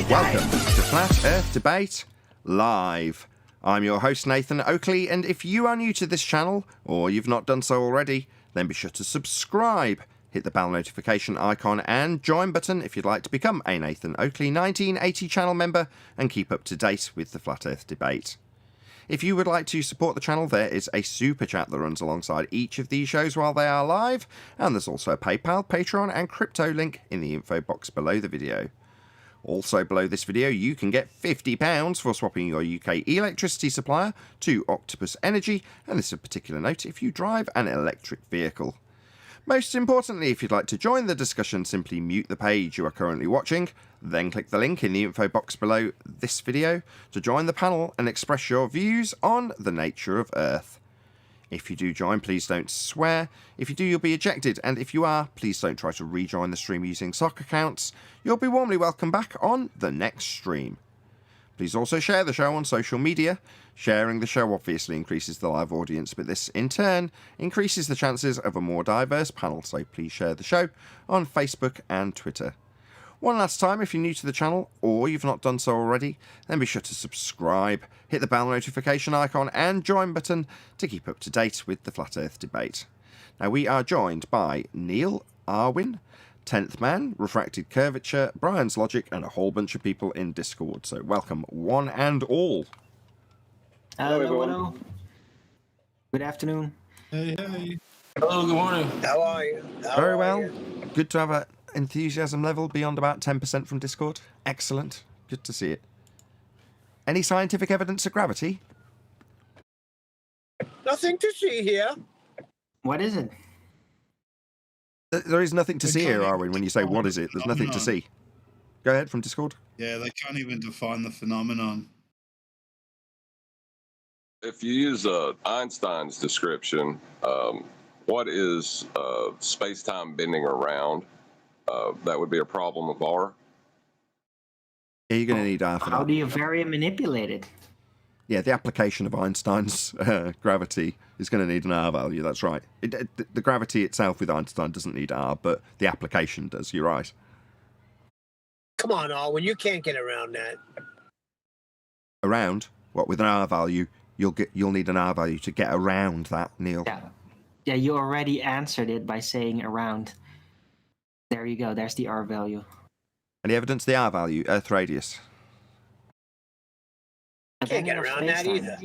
Welcome to Flat Earth Debate Live. I'm your host Nathan Oakley, and if you are new to this channel, or you've not done so already, then be sure to subscribe, hit the bell notification icon and join button if you'd like to become a Nathan Oakley 1980 channel member and keep up to date with the Flat Earth debate. If you would like to support the channel, there is a super chat that runs alongside each of these shows while they are live, and there's also a PayPal, Patreon and crypto link in the info box below the video. Also below this video, you can get £50 for swapping your UK electricity supplier to Octopus Energy, and this is a particular note if you drive an electric vehicle. Most importantly, if you'd like to join the discussion, simply mute the page you are currently watching, then click the link in the info box below this video to join the panel and express your views on the nature of Earth. If you do join, please don't swear. If you do, you'll be ejected, and if you are, please don't try to rejoin the stream using sock accounts. You'll be warmly welcomed back on the next stream. Please also share the show on social media. Sharing the show obviously increases the live audience, but this in turn increases the chances of a more diverse panel, so please share the show on Facebook and Twitter. One last time, if you're new to the channel, or you've not done so already, then be sure to subscribe, hit the bell notification icon and join button to keep up to date with the Flat Earth debate. Now, we are joined by Neil, Arwin, 10th Man, Refracted Curvature, Brian's Logic, and a whole bunch of people in Discord. So welcome, one and all. Hello, hello. Good afternoon. Hey, hey. Hello, good morning. How are you? Very well. Good to have an enthusiasm level beyond about 10% from Discord. Excellent. Good to see it. Any scientific evidence of gravity? Nothing to see here. What is it? There is nothing to see here, Arwin, when you say what is it? There's nothing to see. Go ahead, from Discord. Yeah, they can't even define the phenomenon. If you use Einstein's description, what is space-time bending around? That would be a problem of R. Yeah, you're going to need R for that. How do you vary and manipulate it? Yeah, the application of Einstein's gravity is going to need an R value, that's right. The gravity itself with Einstein doesn't need R, but the application does, you're right. Come on, Alwyn, you can't get around that. Around? What, with an R value? You'll need an R value to get around that, Neil. Yeah, you already answered it by saying around. There you go, there's the R value. Any evidence the R value, Earth radius? Can't get around that either.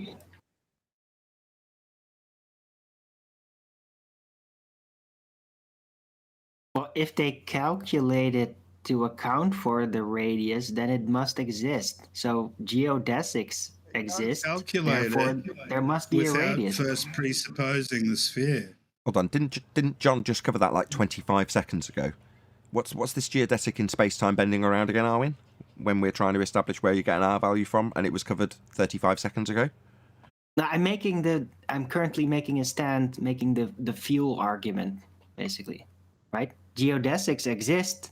Well, if they calculate it to account for the radius, then it must exist. So geodesics exist, therefore there must be a radius. First presupposing the sphere. Hold on, didn't John just cover that like 25 seconds ago? What's this geodesic in space-time bending around again, Arwin? When we're trying to establish where you get an R value from, and it was covered 35 seconds ago? Now, I'm currently making a stand, making the fuel argument, basically, right? Geodesics exist,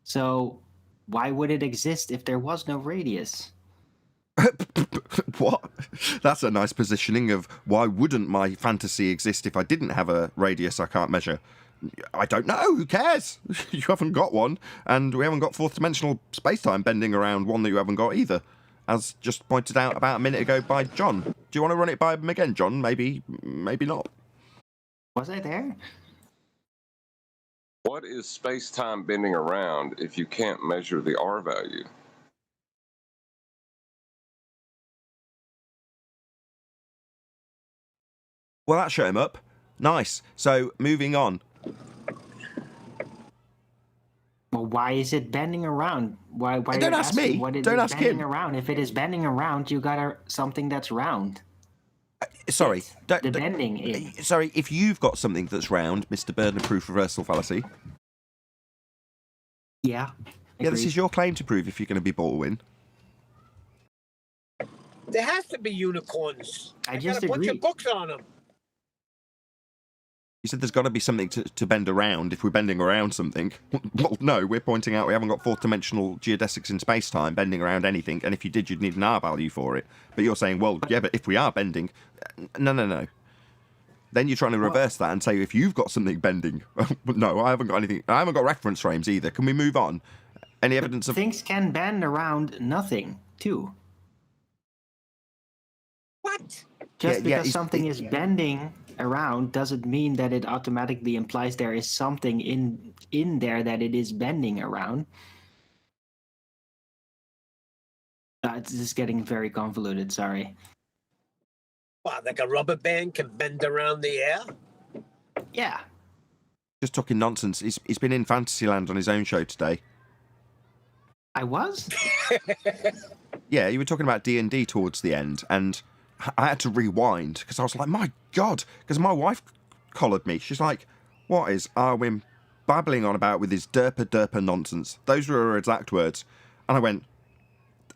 so why would it exist if there was no radius? What? That's a nice positioning of why wouldn't my fantasy exist if I didn't have a radius I can't measure? I don't know, who cares? You haven't got one, and we haven't got fourth dimensional space-time bending around one that you haven't got either, as just pointed out about a minute ago by John. Do you want to run it by him again, John? Maybe not. Was I there? What is space-time bending around if you can't measure the R value? Well, that shut him up. Nice. So, moving on. Well, why is it bending around? Why don't ask me. Don't ask him. Around? If it is bending around, you got something that's round. Sorry. The bending is. Sorry, if you've got something that's round, Mr. Burden-proof reversal fallacy. Yeah. Yeah, this is your claim to prove if you're going to be bought a win. There has to be unicorns. I just got a bunch agreed. of books on them. You said there's got to be something to bend around if we're bending around something. Well, no, we're pointing out we haven't got fourth-dimensional geodesics in space-time bending around anything, and if you did, you'd need an R value for it. But you're saying, well, yeah, but if we are bending... No. Then you're trying to reverse that and say, if you've got something bending... No, I haven't got anything. I haven't got reference frames either. Can we move on? Any evidence of... Things can bend around nothing, too. What? Just Yeah, because something is bending around doesn't mean that it automatically implies there is something in there that it is bending around. It's just getting very convoluted, sorry. Wow, like a rubber band can bend around the air? Yeah. Just talking nonsense. He's been in Fantasyland on his own show today. I was? Yeah, you were talking about D&D towards the end, and I had to rewind, because I was like, my God, because my wife collared me. She's like, what is Arwin babbling on about with his derper nonsense? Those were her exact words. And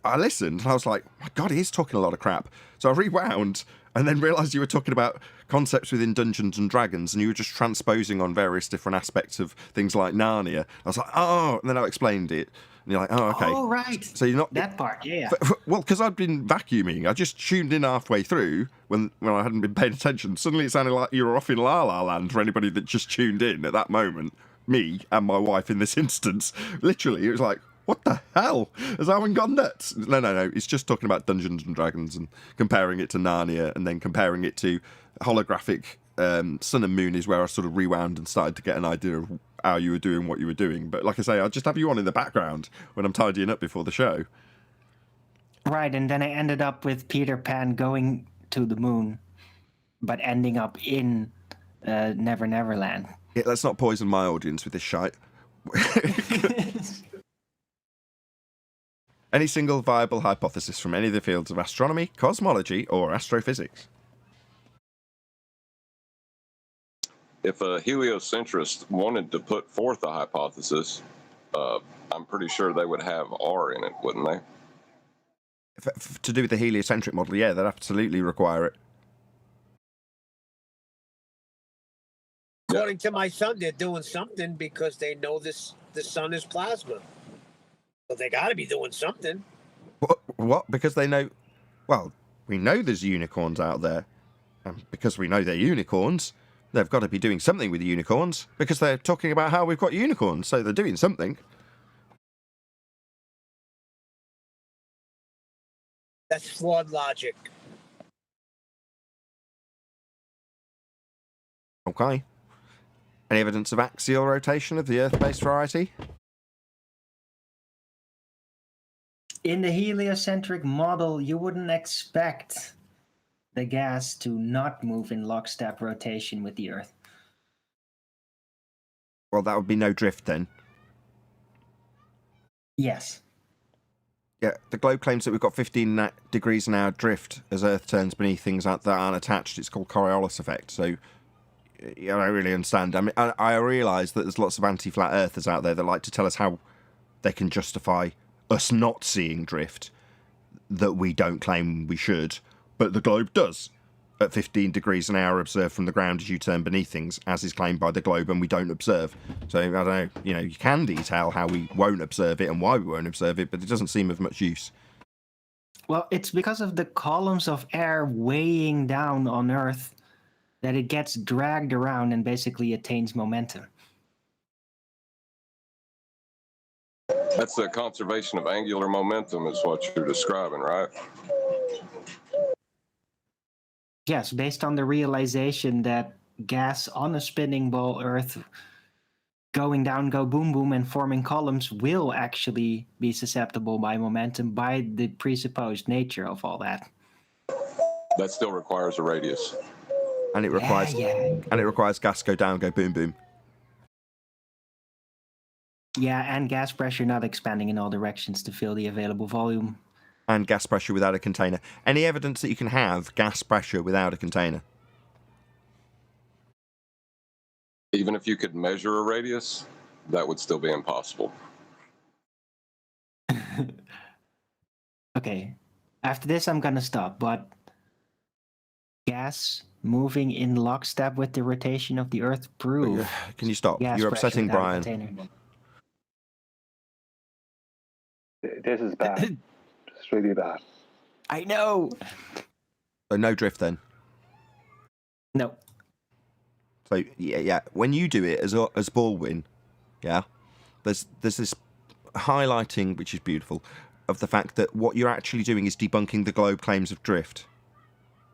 I listened, and I was like, my God, he is talking a lot of crap. So I rewound, and then realised you were talking about concepts within Dungeons and Dragons, and you were just transposing on various different aspects of things like Narnia. I was like, oh, and then I explained it. And you're like, oh, okay. Oh, right. So you're not... That part, yeah. Well, because I'd been vacuuming. I just tuned in halfway through when I hadn't been paying attention. Suddenly it sounded like you were off in La La Land for anybody that just tuned in at that moment. Me and my wife in this instance. Literally, it was like, what the hell? Has Alan gone nuts? No. It's just talking about Dungeons and Dragons and comparing it to Narnia and then comparing it to holographic Sun and Moon is where I sort of rewound and started to get an idea of how you were doing what you were doing. But like I say, I'll just have you on in the background when I'm tidying up before the show. Right, and then I ended up with Peter Pan going to the moon, but ending up in Never Never Land. Yeah, let's not poison my audience with this shite. Any single viable hypothesis from any of the fields of astronomy, cosmology, or astrophysics? If a heliocentrist wanted to put forth a hypothesis, I'm pretty sure they would have R in it, wouldn't they? To do with the heliocentric model, yeah, they'd absolutely require it. According to my son, they're doing something because they know the sun is plasma. So they got to be doing something. What? Because they know... Well, we know there's unicorns out there. And because we know they're unicorns, they've got to be doing something with the unicorns. Because they're talking about how we've got unicorns, so they're doing something. That's flawed logic. Okay. Any evidence of axial rotation of the Earth-based variety? In the heliocentric model, you wouldn't expect the gas to not move in lockstep rotation with the Earth. Well, that would be no drift then. Yes. Yeah, the globe claims that we've got 15 degrees an hour drift as Earth turns beneath things that aren't attached. It's called Coriolis effect. So, yeah, I don't really understand. I mean, I realise that there's lots of anti-flat earthers out there that like to tell us how they can justify us not seeing drift that we don't claim we should, but the globe does. At 15 degrees an hour observed from the ground as you turn beneath things, as is claimed by the globe, and we don't observe. So, I don't know, you can detail how we won't observe it and why we won't observe it, but it doesn't seem of much use. Well, it's because of the columns of air weighing down on Earth that it gets dragged around and basically attains momentum. That's the conservation of angular momentum is what you're describing, right? Yes, based on the realization that gas on a spinning ball Earth going down, go boom boom, and forming columns will actually be susceptible by momentum by the presupposed nature of all that. That still requires a radius. And it requires and it requires gas go down, go boom boom. Yeah, and gas pressure not expanding in all directions to fill the available volume. And gas pressure without a container. Any evidence that you can have gas pressure without a container? Even if you could measure a radius, that would still be impossible. Okay, after this I'm gonna stop, but gas moving in lockstep with the rotation of the Earth proves. Can you stop? Gas You're pressure upsetting without a Brian. container. This is bad. It's really bad. I know. So no drift then. No. So yeah. When you do it as Baldwin, yeah, there's this highlighting, which is beautiful, of the fact that what you're actually doing is debunking the globe claims of drift.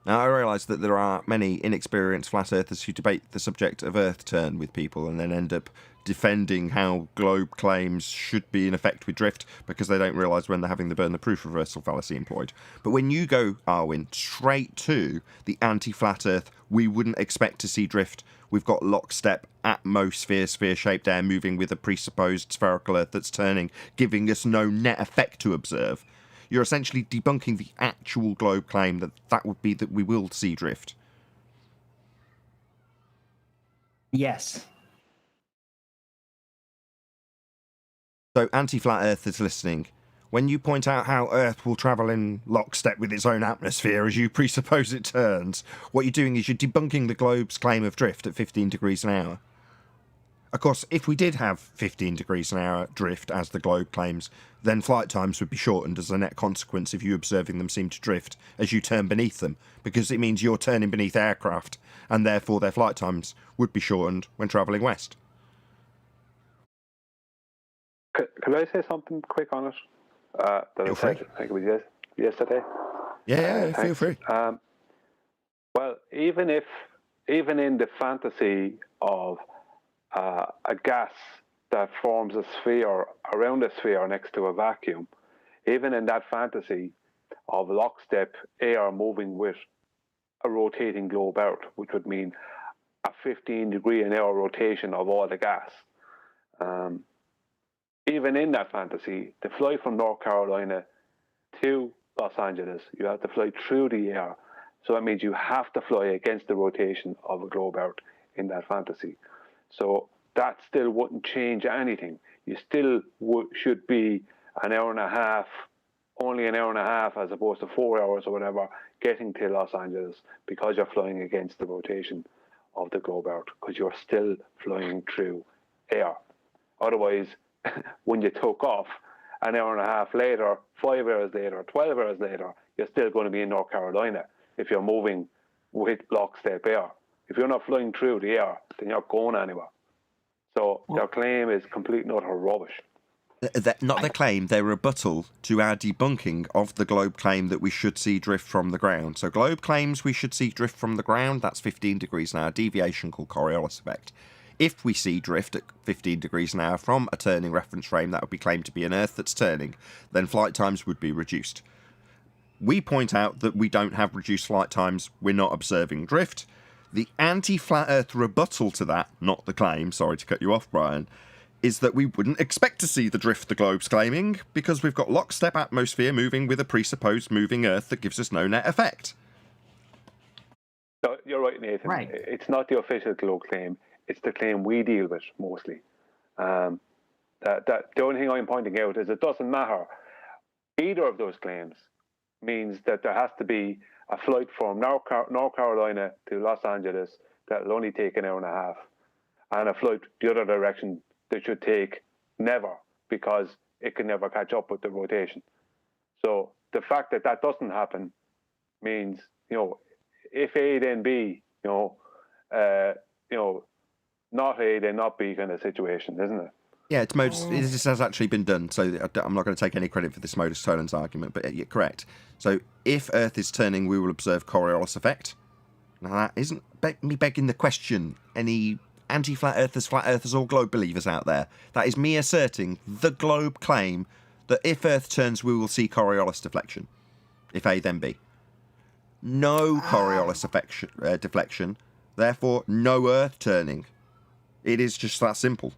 Now, I realise that there are many inexperienced flat earthers who debate the subject of Earth turn with people and then end up defending how globe claims should be in effect with drift because they don't realise when they're having the burn the proof reversal fallacy employed. But when you go, Arwin, straight to the anti-flat Earth, we wouldn't expect to see drift. We've got lockstep atmosphere, sphere-shaped air moving with a presupposed spherical Earth that's turning, giving us no net effect to observe. You're essentially debunking the actual globe claim that would be that we will see drift. Yes. So, anti-flat earthers listening, when you point out how Earth will travel in lockstep with its own atmosphere as you presuppose it turns, what you're doing is you're debunking the globe's claim of drift at 15 degrees an hour. Of course, if we did have 15 degrees an hour drift, as the globe claims, then flight times would be shortened as a net consequence of you observing them seem to drift as you turn beneath them, because it means you're turning beneath aircraft, and therefore their flight times would be shortened when travelling west. Could I say something quick on it? That I Feel said, free. I think it was yesterday. Yeah, feel Thanks. free. Well, even in the fantasy of a gas that forms a sphere around a sphere next to a vacuum, even in that fantasy of lockstep air moving with a rotating globe out, which would mean a 15-degree an hour rotation of all the gas. Even in that fantasy, to fly from North Carolina to Los Angeles, you have to fly through the air. So that means you have to fly against the rotation of a globe out in that fantasy. So that still wouldn't change anything. You still should be an hour and a half, only an hour and a half as opposed to 4 hours or whatever, getting to Los Angeles because you're flying against the rotation of the globe out, because you're still flying through air. Otherwise, when you took off an hour and a half later, 5 hours later, 12 hours later, you're still going to be in North Carolina if you're moving with lockstep air. If you're not flying through the air, then you're not going anywhere. So their claim is complete and utter rubbish. Not their claim, their rebuttal to our debunking of the globe claim that we should see drift from the ground. So globe claims we should see drift from the ground, that's 15 degrees an hour, deviation called Coriolis effect. If we see drift at 15 degrees an hour from a turning reference frame that would be claimed to be an Earth that's turning, then flight times would be reduced. We point out that we don't have reduced flight times, we're not observing drift. The anti-flat Earth rebuttal to that, not the claim, sorry to cut you off, Brian, is that we wouldn't expect to see the drift the globe's claiming because we've got lockstep atmosphere moving with a presupposed moving Earth that gives us no net effect. So you're right, Nathan. Right. It's not the official globe claim. It's the claim we deal with mostly. The only thing I'm pointing out is it doesn't matter. Either of those claims means that there has to be a flight from North Carolina to Los Angeles that will only take an hour and a half, and a flight the other direction that should take never, because it can never catch up with the rotation. So the fact that that doesn't happen means, if A then B, not A then not B kind of situation, isn't it? Yeah, this has actually been done, so I'm not going to take any credit for this modus tollens argument, but you're correct. So if Earth is turning, we will observe Coriolis effect. Now that isn't me begging the question, any anti-flat earthers, or globe believers out there. That is me asserting the globe claim that if Earth turns, we will see Coriolis deflection. If A, then B. No Coriolis deflection, therefore no Earth turning. It is just that simple.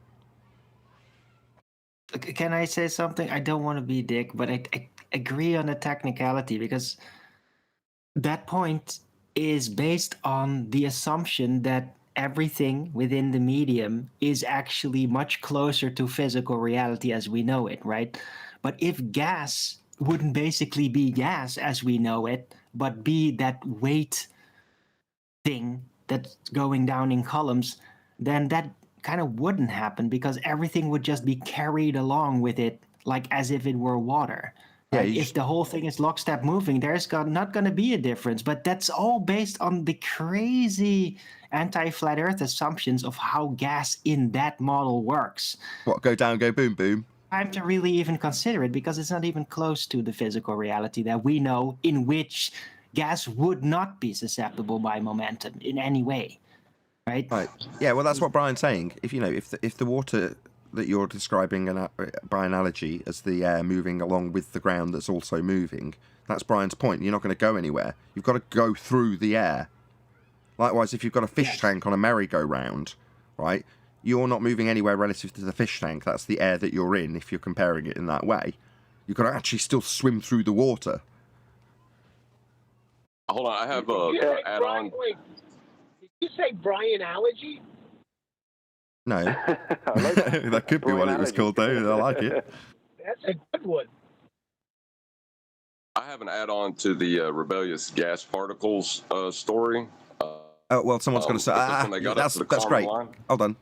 Can I say something? I don't want to be a dick, but I agree on the technicality, because that point is based on the assumption that everything within the medium is actually much closer to physical reality as we know it, right? But if gas wouldn't basically be gas as we know it, but be that weight thing that's going down in columns, then that kind of wouldn't happen, because everything would just be carried along with it, like as if it were water. Yeah, Right? If the whole thing is lockstep moving, there's not going to be a difference. But that's all based on the crazy anti-flat Earth assumptions of how gas in that model works. What, go down, go boom, boom? time to really even consider it because it's not even close to the physical reality that we know, in which gas would not be susceptible by momentum in any way, right? Right. Yeah. Well, that's what Brian's saying. If the water that you're describing by analogy as the air moving along with the ground that's also moving, that's Brian's point. You're not going to go anywhere. You've got to go through the air. Likewise, if you've got a fish tank on a merry-go-round, right, you're not moving anywhere relative to the fish tank. That's the air that you're in, if you're comparing it in that way. You've got to actually still swim through the water. Hold on, I have Did you a say add-on. Did you say Brianology? No. I like that. That could be what it was called, though. I like it. That's a good one. I have an add-on to the rebellious gas particles story. Oh, well, someone's got to say... because when they got up to the that's Karman great. line- Hold on.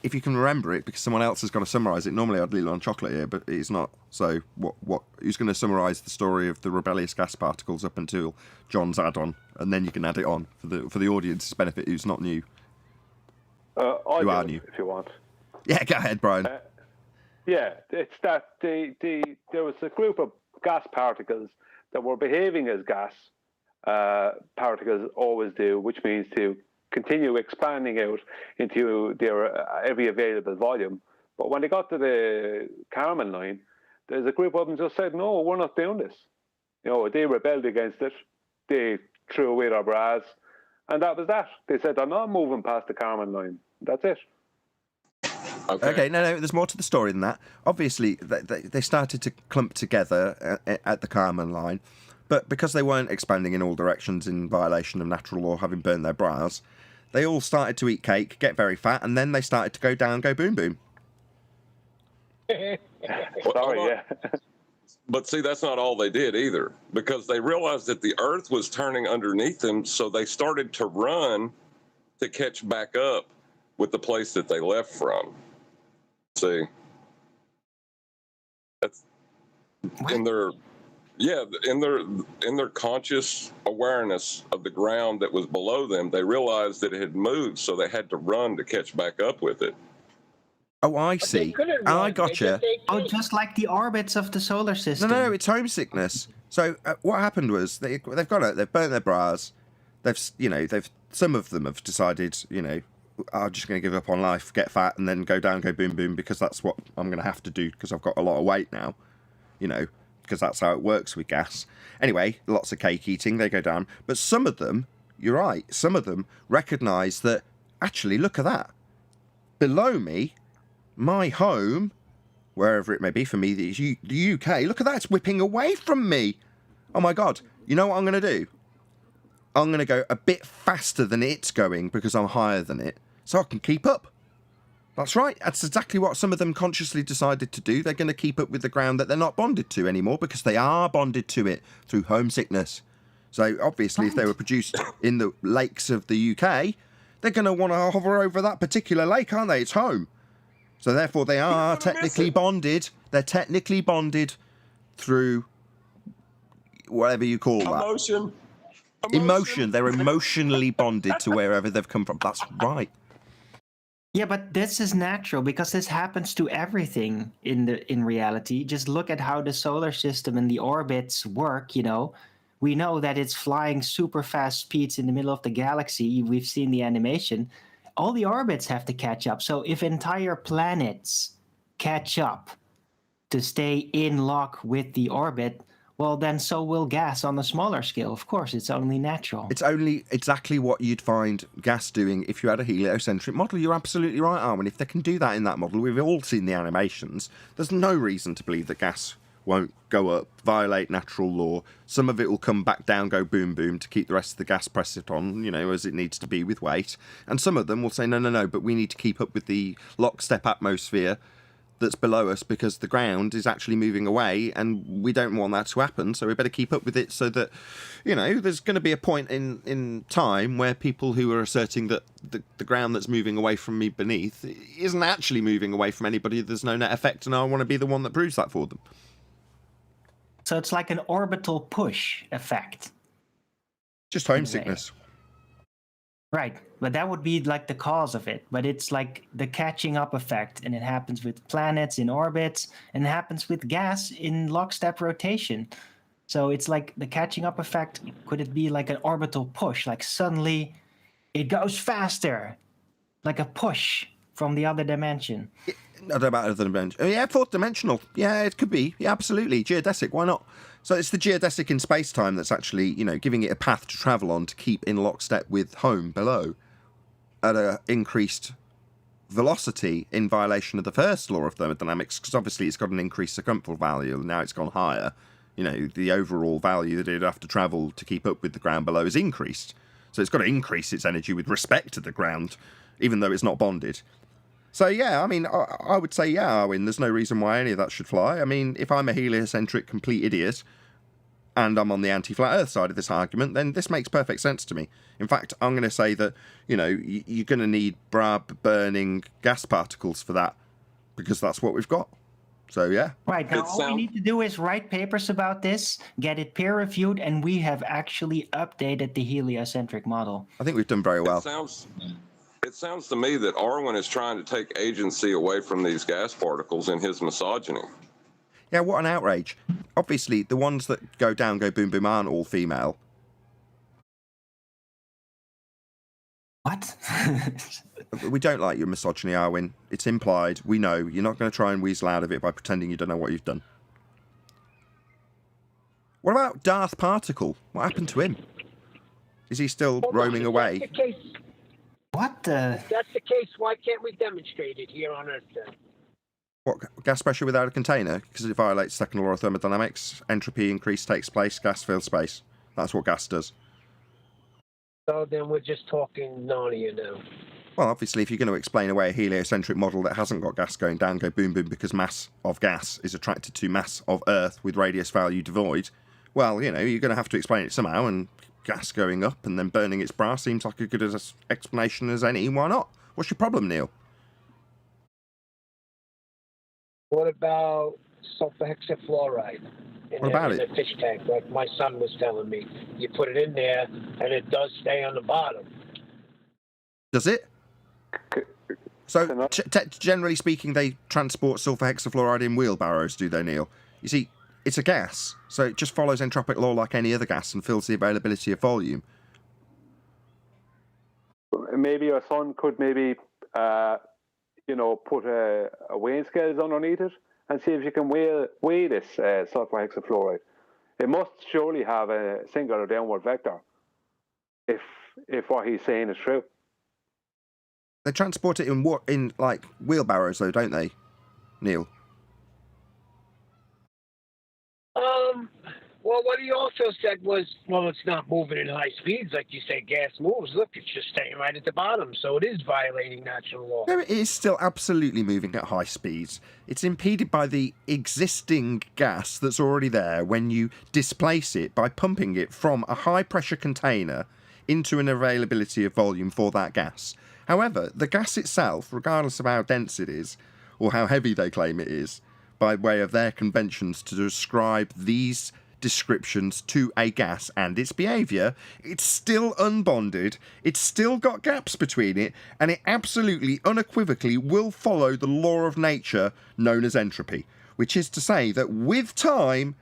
If you can remember it, because someone else has got to summarise it. Normally I'd lean on chocolate here, but it's not. So who's going to summarise the story of the rebellious gas particles up until John's add-on? And then you can add it on for the audience's benefit who's not new. I'll You do are it new. if you want. Yeah, go ahead, Brian. Yeah, it's that there was a group of gas particles that were behaving as gas particles always do, which means to continue expanding out into their every available volume. But when they got to the Karman line, there's a group of them just said, no, we're not doing this. They rebelled against it. They threw away their bras. And that was that. They said, I'm not moving past the Karman line. That's it. Okay, no, there's more to the story than that. Obviously, they started to clump together at the Karman line, but because they weren't expanding in all directions in violation of natural law, having burned their bras, they all started to eat cake, get very fat, and then they started to go down, go boom boom. Sorry, yeah. But see, that's not all they did either, because they realized that the earth was turning underneath them, so they started to run to catch back up with the place that they left from. See, that's in their conscious awareness of the ground that was below them. They realized that it had moved, so they had to run to catch back up with it. Oh, I see. I gotcha. Oh, just like the orbits of the solar system. No, it's homesickness. So what happened was they've burnt their bras. Some of them have decided, I'm just going to give up on life, get fat, and then go down, go boom boom, because that's what I'm going to have to do because I've got a lot of weight now, because that's how it works with gas. Anyway, lots of cake eating, they go down. But some of them, you're right, some of them recognise that, actually, look at that. Below me, my home, wherever it may be for me, the UK, look at that, it's whipping away from me. Oh my God, you know what I'm going to do? I'm going to go a bit faster than it's going because I'm higher than it, so I can keep up. That's right, that's exactly what some of them consciously decided to do. They're going to keep up with the ground that they're not bonded to anymore because they are bonded to it through homesickness. So obviously, if they were produced in the lakes of the UK, they're going to want to hover over that particular lake, aren't they? It's home. So therefore, they are technically bonded. They're technically bonded through whatever you call that. Emotion. They're emotionally bonded to wherever they've come from. That's right. Yeah, but this is natural because this happens to everything in reality. Just look at how the solar system and the orbits work, We know that it's flying super fast speeds in the middle of the galaxy. We've seen the animation. All the orbits have to catch up. So if entire planets catch up to stay in lock with the orbit, well, then so will gas on a smaller scale. Of course, it's only natural. It's only exactly what you'd find gas doing if you had a heliocentric model. You're absolutely right, Arwen. If they can do that in that model, we've all seen the animations. There's no reason to believe that gas won't go up, violate natural law. Some of it will come back down, go boom boom to keep the rest of the gas pressed on, as it needs to be with weight. And some of them will say, no, but we need to keep up with the lockstep atmosphere that's below us because the ground is actually moving away and we don't want that to happen, so we better keep up with it so that, there's going to be a point in time where people who are asserting that the ground that's moving away from me beneath isn't actually moving away from anybody, there's no net effect, and I want to be the one that proves that for them. So it's like an orbital push effect. Just homesickness. Right, but that would be like the cause of it. But it's like the catching up effect, and it happens with planets in orbits, and it happens with gas in lockstep rotation. So it's like the catching up effect. Could it be like an orbital push? Like suddenly it goes faster, like a push from the other dimension. I don't know about other dimension. Oh, yeah, fourth dimensional. Yeah, it could be. Yeah, absolutely. Geodesic, why not? So it's the geodesic in space-time that's actually, giving it a path to travel on to keep in lockstep with home below at an increased velocity in violation of the first law of thermodynamics, because obviously it's got an increased circumferential value, and now it's gone higher. The overall value that it'd have to travel to keep up with the ground below is increased. So it's got to increase its energy with respect to the ground, even though it's not bonded. So, yeah, I mean, I would say, yeah, Arwin, there's no reason why any of that should fly. I mean, if I'm a heliocentric complete idiot and I'm on the anti-flat Earth side of this argument, then this makes perfect sense to me. In fact, I'm going to say that, you're going to need burning gas particles for that, because that's what we've got. So, yeah. Right, now all we need to do is write papers about this, get it peer-reviewed, and we have actually updated the heliocentric model. I think we've done very well. It sounds to me that Arwen is trying to take agency away from these gas particles in his misogyny. Yeah, what an outrage. Obviously, the ones that go down, go boom, boom, aren't all female. What? We don't like your misogyny, Arwen. It's implied. We know. You're not going to try and weasel out of it by pretending you don't know what you've done. What about Darth Particle? What happened to him? Is he still roaming away? That's the case. What the? If that's the case, why can't we demonstrate it here on Earth then? What, gas pressure without a container? Because it violates second law of thermodynamics. Entropy increase takes place, gas fills space. That's what gas does. So then we're just talking Narnia now. Well, obviously, if you're going to explain away a heliocentric model that hasn't got gas going down, go boom, boom, because mass of gas is attracted to mass of Earth with radius value devoid, well, you're going to have to explain it somehow, and gas going up and then burning its bra seems like a good explanation as any. Why not? What's your problem, Neil? What about sulfur hexafluoride in a fish tank, like my son was telling me? You put it in there, and it does stay on the bottom. Does it? So, generally speaking, they transport sulfur hexafluoride in wheelbarrows, do they, Neil? You see, it's a gas, so it just follows entropic law like any other gas and fills the availability of volume. Maybe your son could put a weighing scales underneath it and see if you can weigh this sulfur hexafluoride. It must surely have a singular downward vector, if what he's saying is true. They transport it in like wheelbarrows, though, don't they, Neil? Well, what he also said was, well, it's not moving at high speeds like you say gas moves. Look, it's just staying right at the bottom, so it is violating natural law. No, it is still absolutely moving at high speeds. It's impeded by the existing gas that's already there when you displace it by pumping it from a high-pressure container into an availability of volume for that gas. However, the gas itself, regardless of how dense it is, or how heavy they claim it is, by way of their conventions to describe these descriptions to a gas and its behaviour, it's still unbonded, it's still got gaps between it, and it absolutely, unequivocally will follow the law of nature known as entropy, which is to say that with time,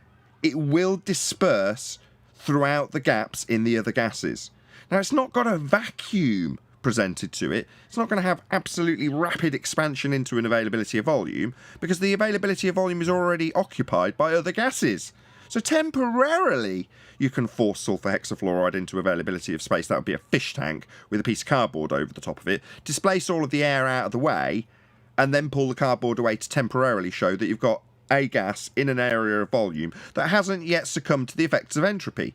it will disperse throughout the gaps in the other gases. Now, it's not got a vacuum presented to it. It's not going to have absolutely rapid expansion into an availability of volume, because the availability of volume is already occupied by other gases. So temporarily, you can force sulfur hexafluoride into availability of space. That would be a fish tank with a piece of cardboard over the top of it. Displace all of the air out of the way, and then pull the cardboard away to temporarily show that you've got a gas in an area of volume that hasn't yet succumbed to the effects of entropy.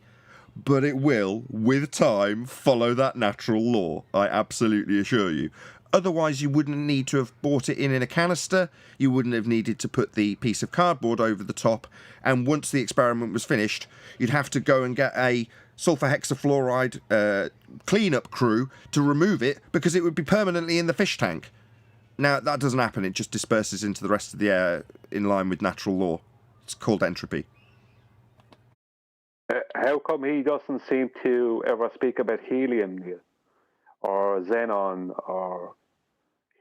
But it will, with time, follow that natural law, I absolutely assure you. Otherwise, you wouldn't need to have bought it in a canister, you wouldn't have needed to put the piece of cardboard over the top, and once the experiment was finished, you'd have to go and get a sulfur hexafluoride cleanup crew to remove it, because it would be permanently in the fish tank. Now, that doesn't happen, it just disperses into the rest of the air in line with natural law. It's called entropy. How come he doesn't seem to ever speak about helium, Neil? or xenon, or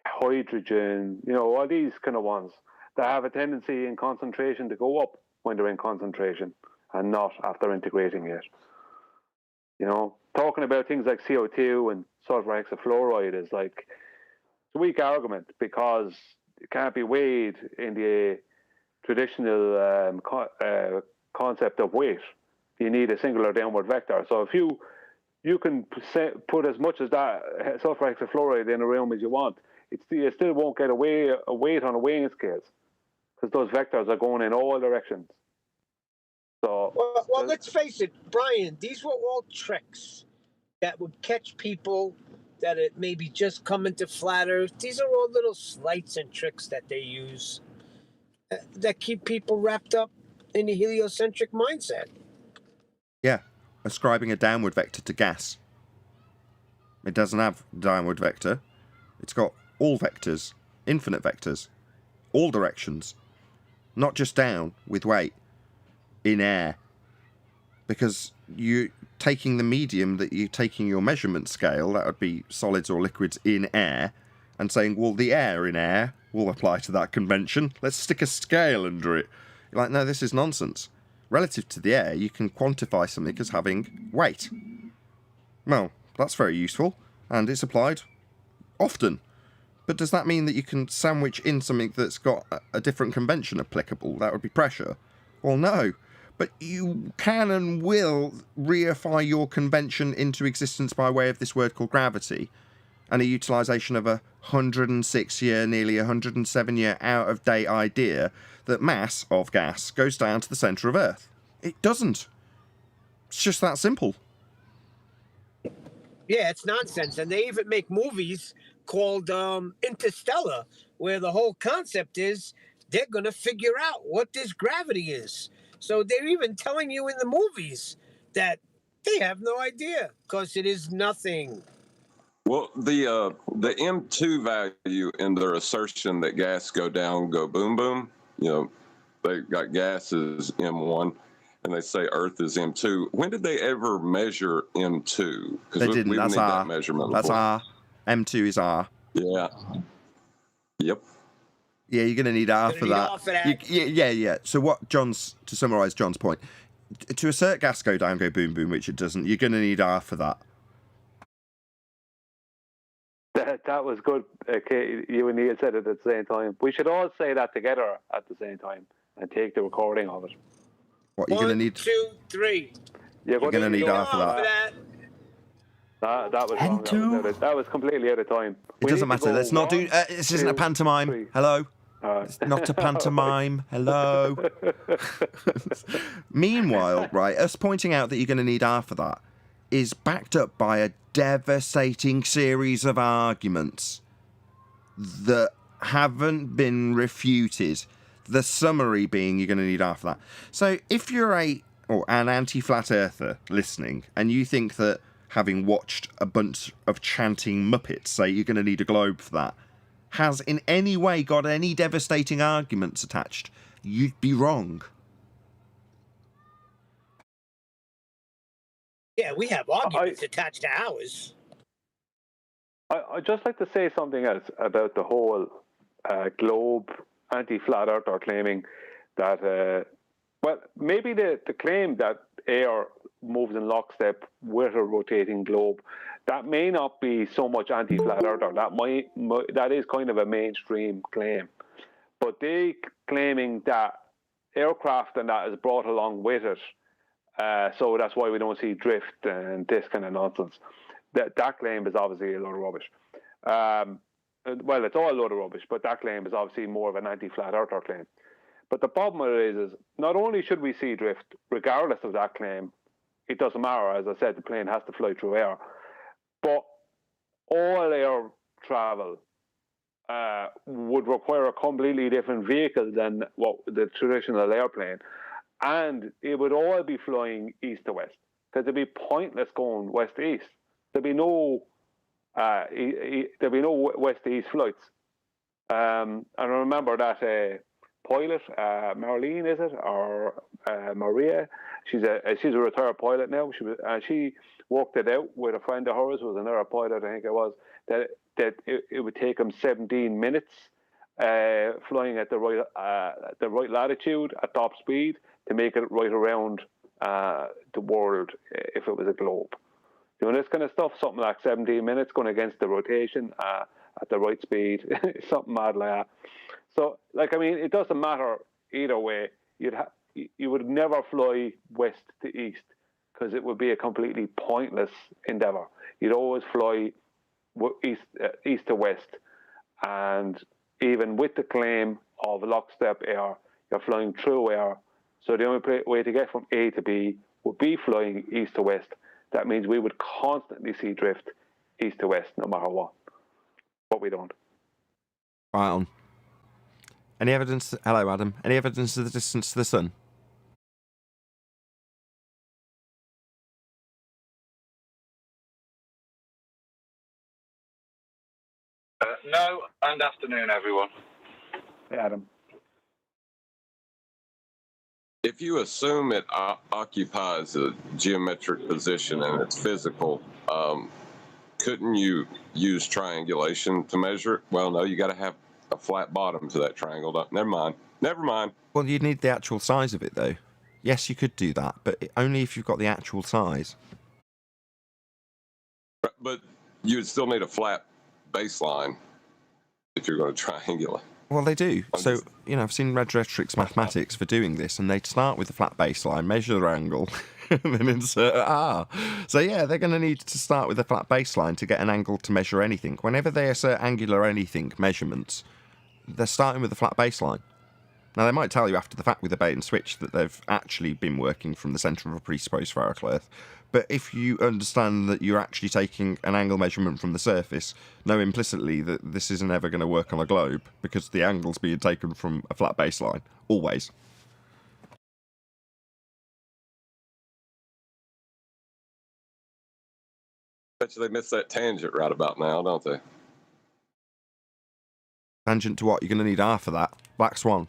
hydrogen, all these kind of ones that have a tendency in concentration to go up when they're in concentration and not after integrating it. Talking about things like CO2 and sulfur hexafluoride is like, it's a weak argument because it can't be weighed in the traditional concept of weight. You need a singular downward vector. So if you can put as much as that sulfur hexafluoride in a room as you want, you still won't get a weight on a weighing scale because those vectors are going in all directions. So, well, let's face it, Brian, these were all tricks that would catch people that it maybe just come into flat Earth. These are all little slights and tricks that they use that keep people wrapped up in the heliocentric mindset. Yeah, ascribing a downward vector to gas. It doesn't have downward vector. It's got all vectors, infinite vectors, all directions, not just down with weight in air. Because you taking the medium that you're taking your measurement scale, that would be solids or liquids in air, and saying, well, the air in air will apply to that convention. Let's stick a scale under it. You're like, no, this is nonsense. Relative to the air, you can quantify something as having weight. Well, that's very useful, and it's applied often. But does that mean that you can sandwich in something that's got a different convention applicable? That would be pressure. Well, no. But you can and will reify your convention into existence by way of this word called gravity, and a utilisation of a 106-year, nearly 107-year out-of-date idea that mass of gas goes down to the centre of Earth. It doesn't. It's just that simple. Yeah, it's nonsense. And they even make movies called Interstellar, where the whole concept is they're going to figure out what this gravity is. So they're even telling you in the movies that they have no idea because it is nothing. Well, the M2 value in their assertion that gas go down, go boom, boom, they got gas as M1, and they say Earth is M2. When did they ever measure M2? They didn't. That's R. That measurement. That's R. M2 is R. Yeah. Yep. Yeah, you're going to need R for that. Yeah. So to summarise John's point, to assert gas go down, go boom, boom, which it doesn't, you're going to need R for that. That was good. Okay, you and Neil said it at the same time. We should all say that together at the same time and take the recording of it. What, you're going to need? 1, 2, 3. You're going to need R for that. That was wrong. That was completely out of time. It doesn't matter. Let's not do... this isn't a pantomime. 3. Hello? It's not a pantomime. Hello? Meanwhile, right, us pointing out that you're going to need R for that is backed up by a devastating series of arguments that haven't been refuted. The summary being you're going to need R for that. So if you're an anti-flat earther listening and you think that having watched a bunch of chanting Muppets say you're going to need a globe for that has in any way got any devastating arguments attached, you'd be wrong. Yeah, we have arguments attached to ours. I'd just like to say something else about the whole globe anti-flat earther claiming that, maybe the claim that air moves in lockstep with a rotating globe, that may not be so much anti-flat earther. That is kind of a mainstream claim. But they claiming that aircraft and that is brought along with it, so that's why we don't see drift and this kind of nonsense. That claim is obviously a load of rubbish. It's all a load of rubbish, but that claim is obviously more of an anti-flat earther claim. But the problem with it is not only should we see drift, regardless of that claim, it doesn't matter. As I said, the plane has to fly through air. But all air travel would require a completely different vehicle than what the traditional airplane. And it would all be flying east to west, because it'd be pointless going west to east. There'd be no west to east flights. And I remember that pilot, Marlene, is it, or Maria? she's a retired pilot now. She worked it out with a friend of hers, who was another pilot, I think it was, that it would take them 17 minutes flying at the right latitude at top speed to make it right around the world if it was a globe. Doing this kind of stuff, something like 17 minutes going against the rotation at the right speed, something mad like that. So, like, I mean, it doesn't matter either way. You would never fly west to east because it would be a completely pointless endeavor. You'd always fly east to west, and even with the claim of lockstep air, you're flying through air. So the only way to get from A to B would be flying east to west. That means we would constantly see drift east to west, no matter what. But we don't. Right on. Any evidence? Hello, Adam. Any evidence of the distance to the sun? No, and afternoon, everyone. Hey, Adam. If you assume it occupies a geometric position and it's physical, couldn't you use triangulation to measure it? Well, no, you got to have a flat bottom to that triangle. Never mind. Well, you'd need the actual size of it, though. Yes, you could do that, but only if you've got the actual size. But you would still need a flat baseline if you're going to triangulate. Well, they do. So, I've seen Red Retrix Mathematics for doing this, and they start with the flat baseline, measure their angle, and then insert R. So, yeah, they're going to need to start with a flat baseline to get an angle to measure anything. Whenever they assert angular anything measurements, they're starting with a flat baseline. Now, they might tell you after the fact with a bait and switch that they've actually been working from the centre of a presupposed spherical Earth. But if you understand that you're actually taking an angle measurement from the surface, know implicitly that this isn't ever going to work on a globe because the angle's being taken from a flat baseline. Always. Bet you they miss that tangent right about now, don't they? Tangent to what? You're going to need R for that. Black swan.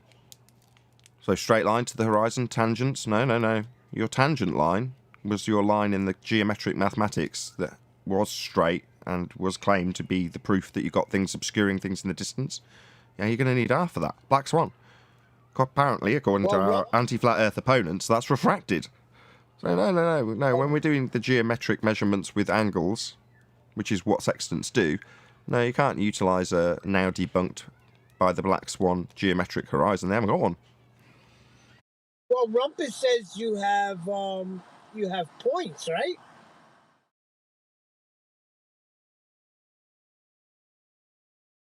So straight line to the horizon, tangents. No. Your tangent line was your line in the geometric mathematics that was straight and was claimed to be the proof that you got things obscuring things in the distance. Yeah, you're going to need R for that. Black swan. Apparently, according to our anti-flat Earth opponents, that's refracted. So no. When we're doing the geometric measurements with angles, which is what sextants do, no, you can't utilise a now debunked by the Black Swan geometric horizon. They haven't got one. Well, Rumpus says you have points, right?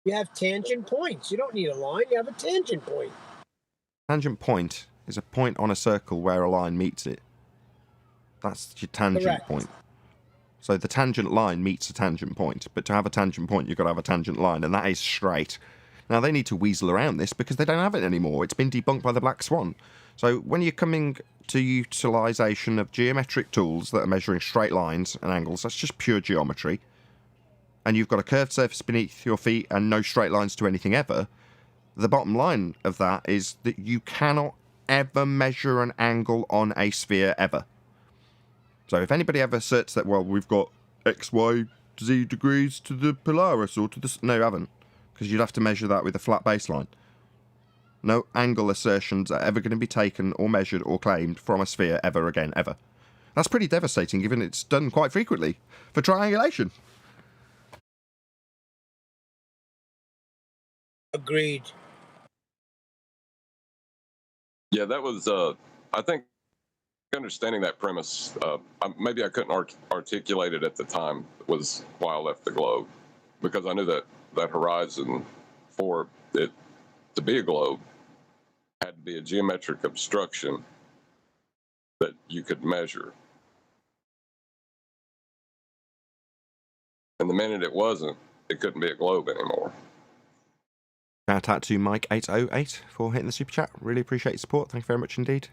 You have tangent points. You don't need a line. You have a tangent point. Tangent point is a point on a circle where a line meets it. That's your tangent Correct. point. So the tangent line meets a tangent point, but to have a tangent point, you've got to have a tangent line, and that is straight. Now, they need to weasel around this because they don't have it anymore. It's been debunked by the Black Swan. So when you're coming to utilisation of geometric tools that are measuring straight lines and angles, that's just pure geometry, and you've got a curved surface beneath your feet and no straight lines to anything ever, the bottom line of that is that you cannot ever measure an angle on a sphere ever. So if anybody ever asserts that, well, we've got X, Y, Z degrees to the Polaris or to the... No, you haven't, because you'd have to measure that with a flat baseline. No angle assertions are ever going to be taken or measured or claimed from a sphere ever again, ever. That's pretty devastating, given it's done quite frequently for triangulation. Agreed. Yeah, that was, I think, understanding that premise, maybe I couldn't articulate it at the time, was why I left the globe. Because I knew that horizon, for it to be a globe, had to be a geometric obstruction that you could measure. And the minute it wasn't, it couldn't be a globe anymore. Shout out to Mike808 for hitting the super chat. Really appreciate your support. Thank you very much indeed.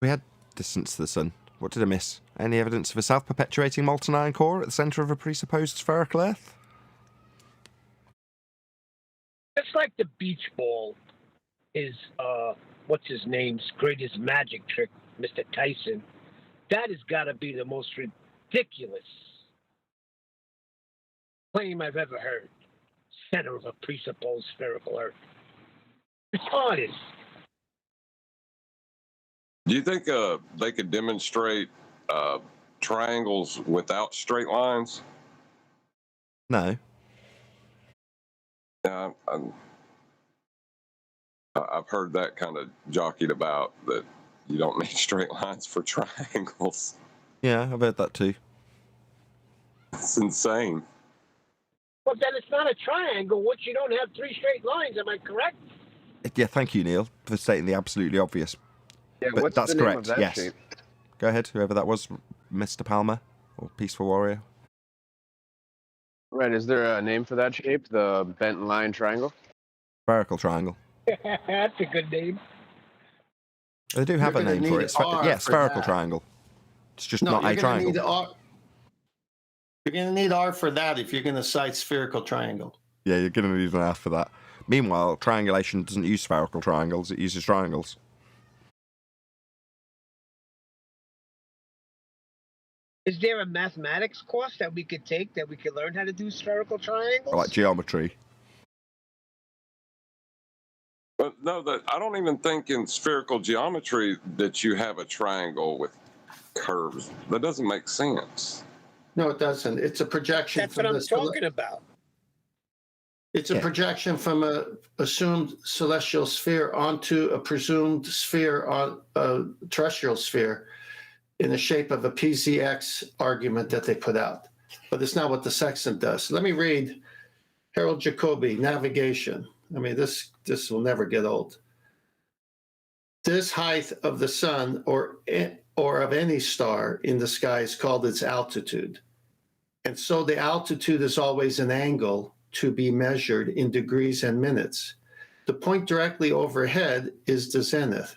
We had distance to the sun. What did I miss? Any evidence of a self-perpetuating molten iron core at the centre of a presupposed spherical Earth? like the beach ball is what's his name's greatest magic trick, Mr. Tyson. That has got to be the most ridiculous claim I've ever heard. Center of a presupposed spherical Earth. Retarded. Do you think they could demonstrate triangles without straight lines? No. Yeah, I've heard that kind of jockeyed about, that you don't need straight lines for triangles. Yeah, I've heard that too. It's insane. But then it's not a triangle, which you don't have three straight lines. Am I correct? Yeah, thank you, Neil, for stating the absolutely obvious. Yeah, But what's that's the name correct, of that yes. shape? Go ahead, whoever that was, Mr. Palmer, or Peaceful Warrior. Right, is there a name for that shape? The bent line triangle? Spherical triangle. That's a good name. They do have You're a gonna name for need it. R Yeah, for spherical that. triangle. It's just No, not you're a gonna triangle. need R. You're going to need R for that if you're going to cite spherical triangle. Yeah, you're going to need an R for that. Meanwhile, triangulation doesn't use spherical triangles, it uses triangles. Is there a mathematics course that we could take that we could learn how to do spherical triangles? Like geometry. But no, I don't even think in spherical geometry that you have a triangle with curves. That doesn't make sense. No, it doesn't. It's a projection. That's what I'm talking about. It's a Yeah. projection from a assumed celestial sphere onto a presumed sphere on a terrestrial sphere in the shape of a PZX argument that they put out. But it's not what the sextant does. Let me read Harold Jacobi, Navigation. I mean, this will never get old. This height of the sun or of any star in the sky is called its altitude. And so the altitude is always an angle to be measured in degrees and minutes. The point directly overhead is the zenith.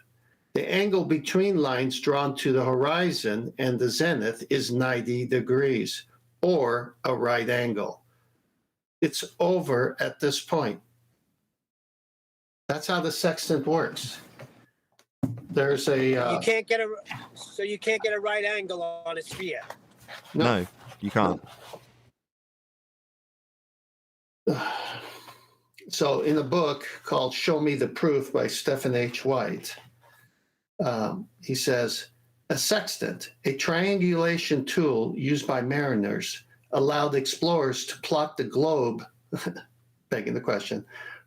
The angle between lines drawn to the horizon and the zenith is 90 degrees, or a right angle. It's over at this point. That's how the sextant works. There's a You can't get a right angle on a sphere. No, you can't. So in a book called Show Me the Proof by Stephen H. White, he says, a sextant, a triangulation tool used by mariners, allowed explorers to plot the globe, begging the question,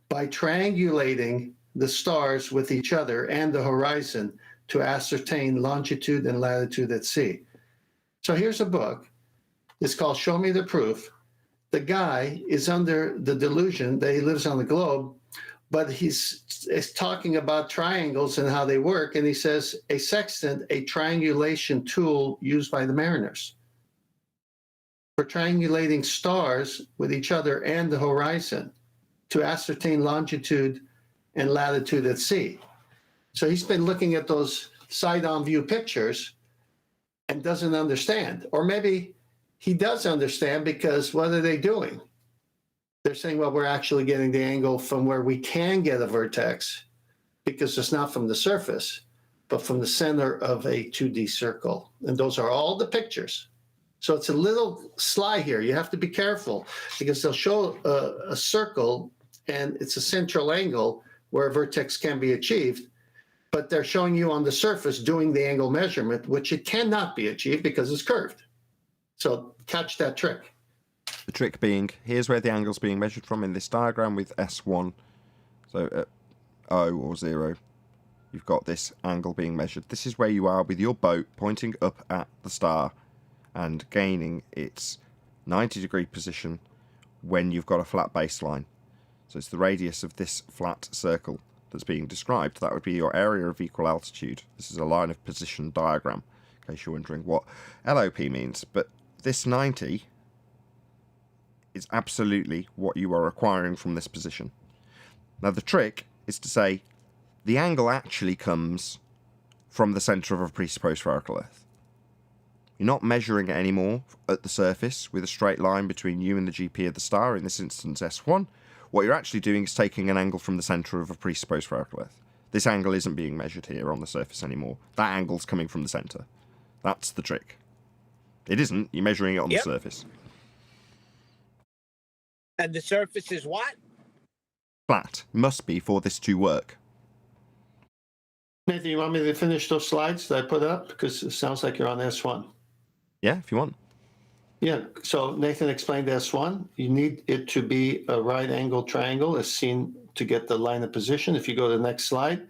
by triangulating the stars with each other and the horizon to ascertain longitude and latitude at sea. So here's a book. It's called Show Me the Proof. The guy is under the delusion that he lives on the globe, but he's talking about triangles and how they work. And he says, a sextant, a triangulation tool used by the mariners for triangulating stars with each other and the horizon to ascertain longitude and latitude at sea. So he's been looking at those side-on view pictures and doesn't understand. Or maybe he does understand, because what are they doing? They're saying, well, we're actually getting the angle from where we can get a vertex, because it's not from the surface, but from the center of a 2D circle. And those are all the pictures. So it's a little sly here. You have to be careful, because they'll show a circle and it's a central angle where a vertex can be achieved, but they're showing you on the surface doing the angle measurement, which it cannot be achieved because it's curved. So catch that trick. The trick being, here's where the angle's being measured from in this diagram with S1. So at O or 0, you've got this angle being measured. This is where you are with your boat pointing up at the star and gaining its 90-degree position when you've got a flat baseline. So it's the radius of this flat circle that's being described. That would be your area of equal altitude. This is a line of position diagram, in case you're wondering what LOP means. But this 90 is absolutely what you are acquiring from this position. Now the trick is to say the angle actually comes from the centre of a presupposed spherical Earth. You're not measuring it anymore at the surface with a straight line between you and the GP of the star, in this instance S1. What you're actually doing is taking an angle from the centre of a presupposed spherical Earth. This angle isn't being measured here on the surface anymore. That angle's coming from the centre. That's the trick. It isn't. You're measuring it on the surface. And the surface is what? Flat. Must be for this to work. Nathan, you want me to finish those slides that I put up? Because it sounds like you're on S1. Yeah, if you want. Yeah, so Nathan explained S1. You need it to be a right angle triangle as seen to get the line of position. If you go to the next slide,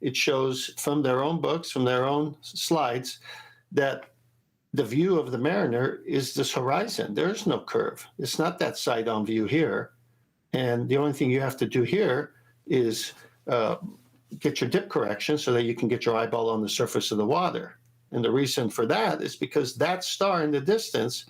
it shows from their own books, from their own slides, that the view of the mariner is this horizon. There is no curve. It's not that side-on view here. And the only thing you have to do here is get your dip correction so that you can get your eyeball on the surface of the water. And the reason for that is because that star in the distance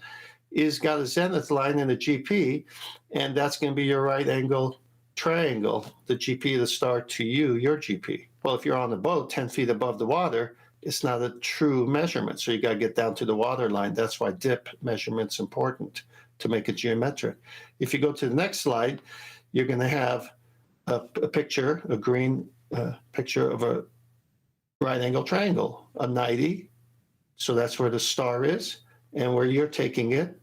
is got a zenith line and a GP, and that's going to be your right angle triangle, the GP of the star to you, your GP. Well, if you're on the boat 10 feet above the water, it's not a true measurement. So you got to get down to the water line. That's why dip measurement's important to make it geometric. If you go to the next slide, you're going to have a picture, a green picture of a right angle triangle, a 90. So that's where the star is. And where you're taking it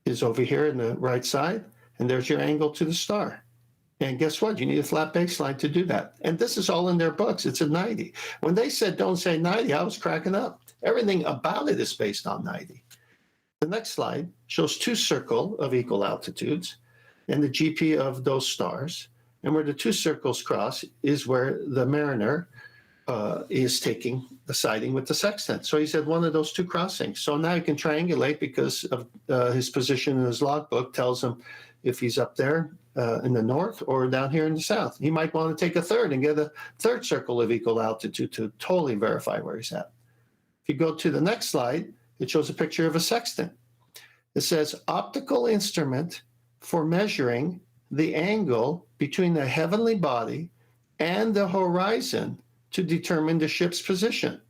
is over here in the right side. And there's your angle to the star. And guess what? You need a flat baseline to do that. And this is all in their books. It's a 90. When they said don't say 90, I was cracking up. Everything about it is based on 90. The next slide shows two circles of equal altitudes and the GP of those stars. And where the two circles cross is where the mariner is taking the sighting with the sextant. So he said one of those two crossings. So now he can triangulate because of his position in his logbook tells him if he's up there in the north or down here in the south. He might want to take a third and get a third circle of equal altitude to totally verify where he's at. If you go to the next slide, it shows a picture of a sextant. It says optical instrument for measuring the angle between the heavenly body and the horizon to determine the ship's position.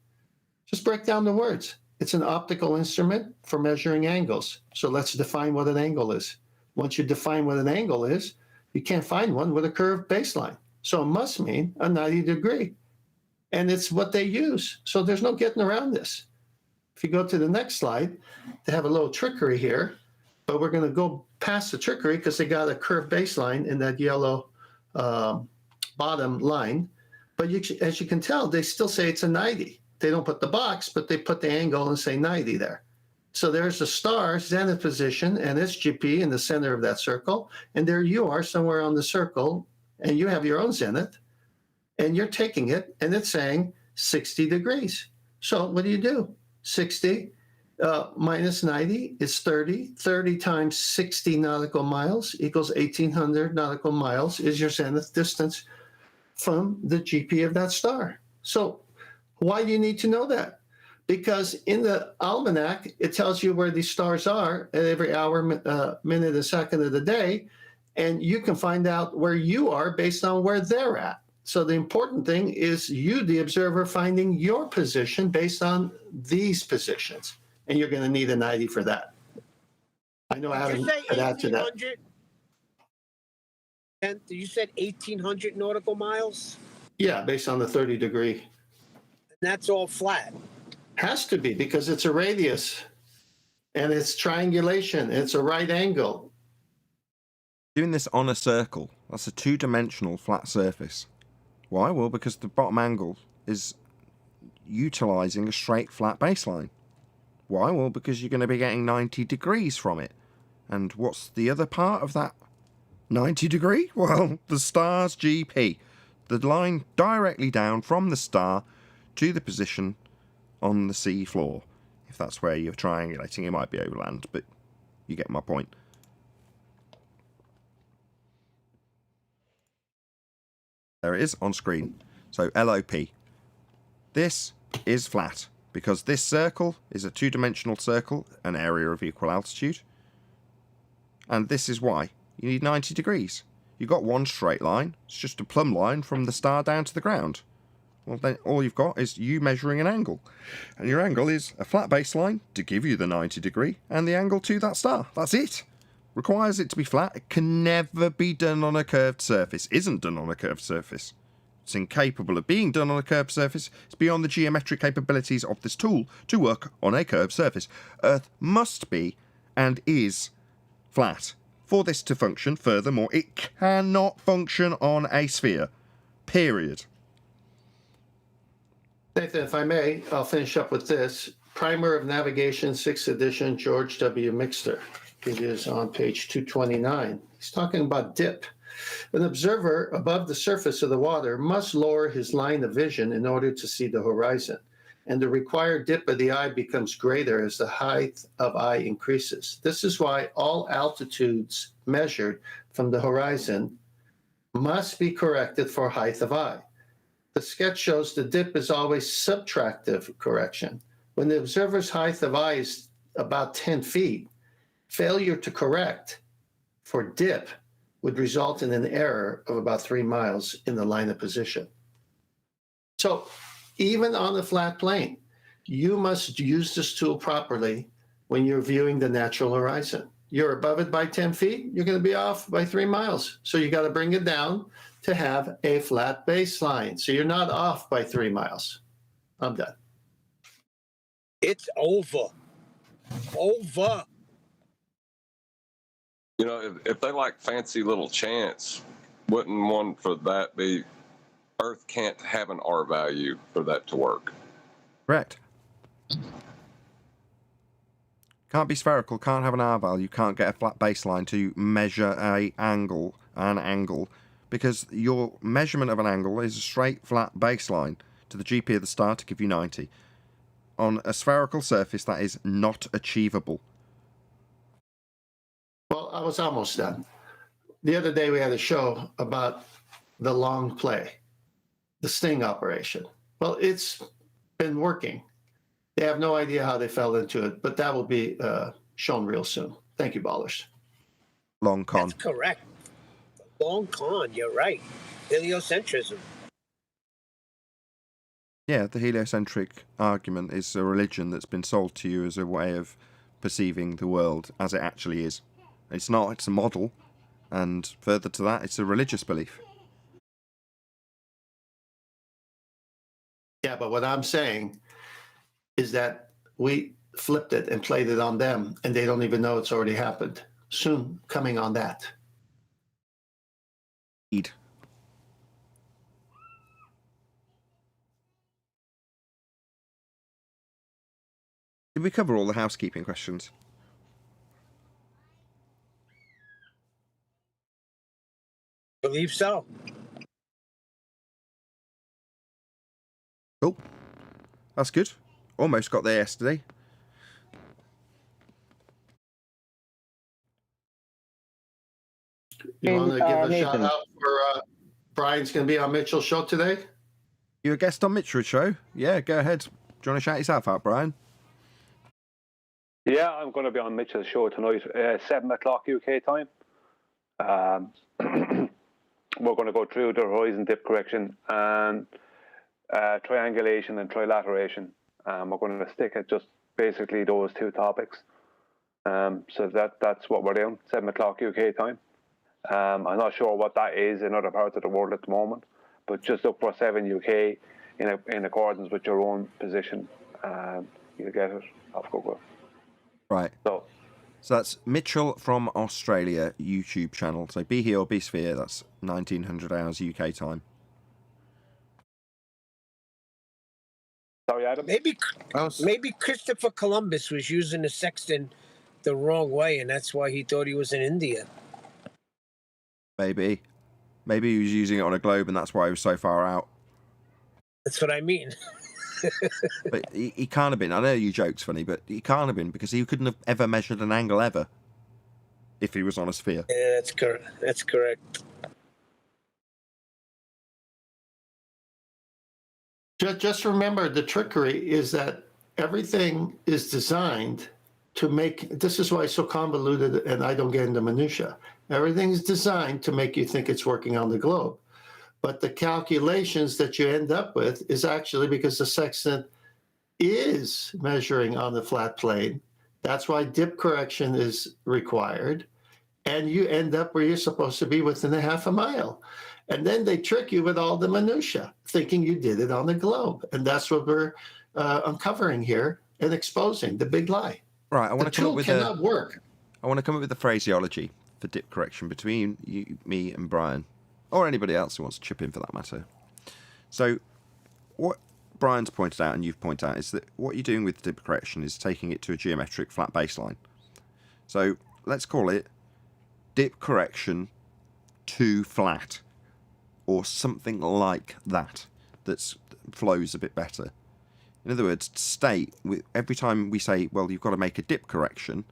Just break down the words. It's an optical instrument for measuring angles. So let's define what an angle is. Once you define what an angle is, you can't find one with a curved baseline. So it must mean a 90 degree. And it's what they use. So there's no getting around this. If you go to the next slide, they have a little trickery here, but we're going to go past the trickery because they got a curved baseline in that yellow bottom line. But as you can tell, they still say it's a 90. They don't put the box, but they put the angle and say 90 there. So there's the star zenith position and its GP in the center of that circle. And there you are somewhere on the circle, and you have your own zenith, and you're taking it, and it's saying 60 degrees. So what do? 60 minus 90 is 30. 30 times 60 nautical miles equals 1,800 nautical miles is your zenith distance from the GP of that star. So why do you need to know that? Because in the almanac, it tells you where these stars are at every hour, minute, and second of the day, and you can find out where you are based on where they're at. So the important thing is you, the observer, finding your position based on these positions, and you're going to need a 90 for that. I know Adam could add to that. And you said 1,800 nautical miles? Yeah, based on the 30 degree. And that's all flat. Has to be, because it's a radius and it's triangulation. It's a right angle. Doing this on a circle, that's a two-dimensional flat surface. Why? Well, because the bottom angle is utilizing a straight flat baseline. Why? Well, because you're going to be getting 90 degrees from it. And what's the other part of that 90 degree? Well, the star's GP. The line directly down from the star to the position on the sea floor. If that's where you're triangulating, it might be overland, but you get my point. There it is on screen. So LOP. This is flat because this circle is a two-dimensional circle, an area of equal altitude. And this is why you need 90 degrees. You've got one straight line. It's just a plumb line from the star down to the ground. Well, then all you've got is you measuring an angle. And your angle is a flat baseline to give you the 90 degree and the angle to that star. That's it. requires it to be flat. It can never be done on a curved surface. Isn't done on a curved surface. It's incapable of being done on a curved surface. It's beyond the geometric capabilities of this tool to work on a curved surface. Earth must be and is flat. For this to function, furthermore, it cannot function on a sphere. Period. Nathan, if I may, I'll finish up with this. Primer of Navigation, 6th edition, George W. Mixter. It is on page 229. He's talking about dip. An observer above the surface of the water must lower his line of vision in order to see the horizon, and the required dip of the eye becomes greater as the height of eye increases. This is why all altitudes measured from the horizon must be corrected for height of eye. The sketch shows the dip is always subtractive correction. When the observer's height of eye is about 10 feet, failure to correct for dip would result in an error of about 3 miles in the line of position. So even on a flat plane, you must use this tool properly when you're viewing the natural horizon. You're above it by 10 feet, you're going to be off by 3 miles. So you got to bring it down to have a flat baseline. So you're not off by 3 miles. I'm done. It's over. Over. You know, if they like fancy little chants, wouldn't one for that be Earth can't have an R value for that to work? Correct. Can't be spherical, can't have an R value, can't get a flat baseline to measure an angle, because your measurement of an angle is a straight, flat baseline to the GP of the star to give you 90. On a spherical surface, that is not achievable. Well, I was almost done. The other day we had a show about the long play, the sting operation. Well, it's been working. They have no idea how they fell into it, but that will be shown real soon. Thank you, ballers. Long con. That's correct. Long con, you're right. Heliocentrism. Yeah, the heliocentric argument is a religion that's been sold to you as a way of perceiving the world as it actually is. It's not, it's a model, and further to that, it's a religious belief. Yeah, but what I'm saying is that we flipped it and played it on them, and they don't even know it's already happened. Soon coming on that. Indeed. Did we cover all the housekeeping questions? Believe so. Cool. That's good. Almost got there yesterday. You want to give a Nathan. shout out for Brian's going to be on Mitchell's show today? You a guest on Mitchell's show? Yeah, go ahead. Do you want to shout yourself out, Brian? Yeah, I'm going to be on Mitchell's show tonight, 7 o'clock UK time. We're going to go through the horizon dip correction and triangulation and trilateration. We're going to stick at just basically those two topics. So that's what we're doing, 7 o'clock UK time. I'm not sure what that is in other parts of the world at the moment, but just look for 7 UK in accordance with your own position. You'll get it off Google. Right. So that's Mitchell from Australia YouTube channel. So Be Here or Be Sphere, that's 1900 hours UK time. Sorry, Adam? Maybe Christopher Columbus was using the sextant the wrong way, and that's why he thought he was in India. Maybe he was using it on a globe and that's why he was so far out. That's what I mean. But he can't have been. I know your joke's funny, but he can't have been because he couldn't have ever measured an angle ever if he was on a sphere. Yeah, that's correct. That's correct. Just remember, the trickery is that everything is designed to make, this is why it's so convoluted and I don't get into minutia. Everything is designed to make you think it's working on the globe. But the calculations that you end up with is actually because the sextant is measuring on the flat plane. That's why dip correction is required. and you end up where you're supposed to be within a half a mile. And then they trick you with all the minutia, thinking you did it on the globe. And that's what we're uncovering here and exposing, the big lie. Right, The tool cannot work. I want to come up with the phraseology for dip correction between you, me, and Brian, or anybody else who wants to chip in for that matter. So, what Brian's pointed out and you've pointed out is that what you're doing with dip correction is taking it to a geometric flat baseline. So, let's call it dip correction to flat, or something like that flows a bit better. In other words, state, every time we say, well, you've got to make a dip correction,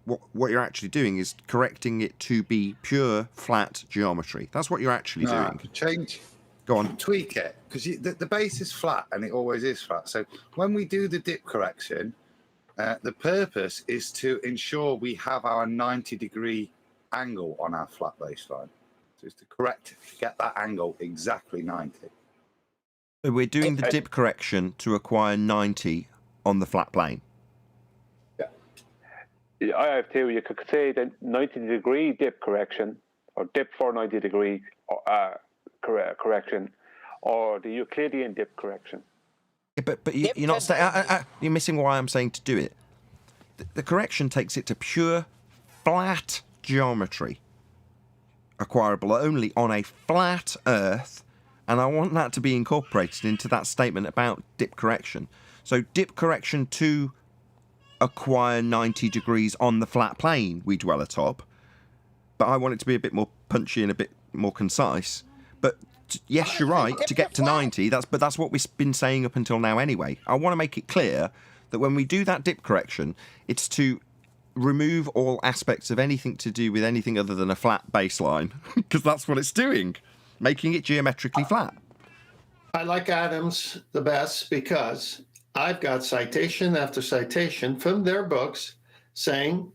what you're actually doing is correcting it to be pure flat geometry. That's what you're actually doing. Change. Go on. Tweak it, because the base is flat and it always is flat. So when we do the dip correction, the purpose is to ensure we have our 90-degree angle on our flat baseline. So it's to get that angle exactly 90. So we're doing the dip correction to acquire 90 on the flat plane. Yeah, I have two. You could say the 90-degree dip correction, or dip for 90-degree correction, or the Euclidean dip correction. Yeah, but you're not you're missing why I'm saying to do it. The correction takes it to pure flat geometry, acquirable only on a flat Earth, and I want that to be incorporated into that statement about dip correction. So dip correction to acquire 90 degrees on the flat plane we dwell atop, but I want it to be a bit more punchy and a bit more concise. But yes, you're right, to get to 90, that's what we've been saying up until now anyway. I want to make it clear that when we do that dip correction, it's to remove all aspects of anything to do with anything other than a flat baseline, because that's what it's doing, making it geometrically flat. I like Adams the best because I've got citation after citation from their books saying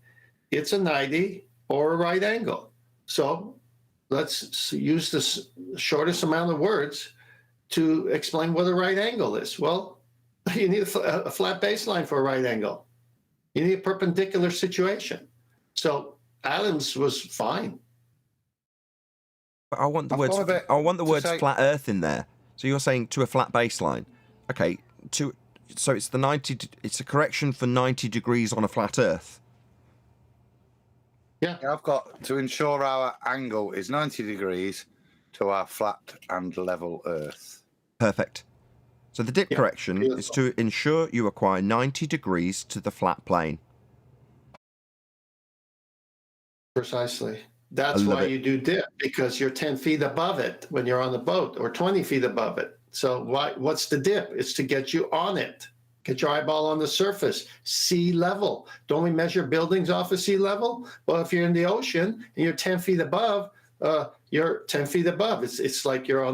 it's a 90 or a right angle. So let's use the shortest amount of words to explain what a right angle is. Well, you need a flat baseline for a right angle. You need a perpendicular situation. So Adams was fine. But I want the words flat Earth in there. So you're saying to a flat baseline. Okay, so it's the 90. It's a correction for 90 degrees on a flat Earth. Yeah, I've got to ensure our angle is 90 degrees to our flat and level Earth. Perfect. So the dip correction is to ensure you acquire 90 degrees to the flat plane. Precisely. That's why you do dip, because you're 10 feet above it when you're on the boat, or 20 feet above it. So what's the dip? It's to get you on it, get your eyeball on the surface, sea level. Don't we measure buildings off of sea level? Well, if you're in the ocean and you're 10 feet above, you're 10 feet above. It's like you're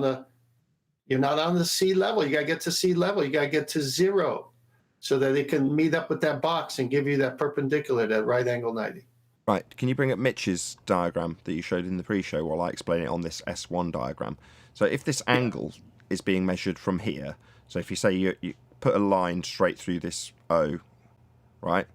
not on the sea level. You got to get to sea level. You got to get to zero so that it can meet up with that box and give you that perpendicular, that right angle 90. Right, can you bring up Mitch's diagram that you showed in the pre-show while I explain it on this S1 diagram? So if this angle is being measured from here, so if you say you put a line straight through this O, right?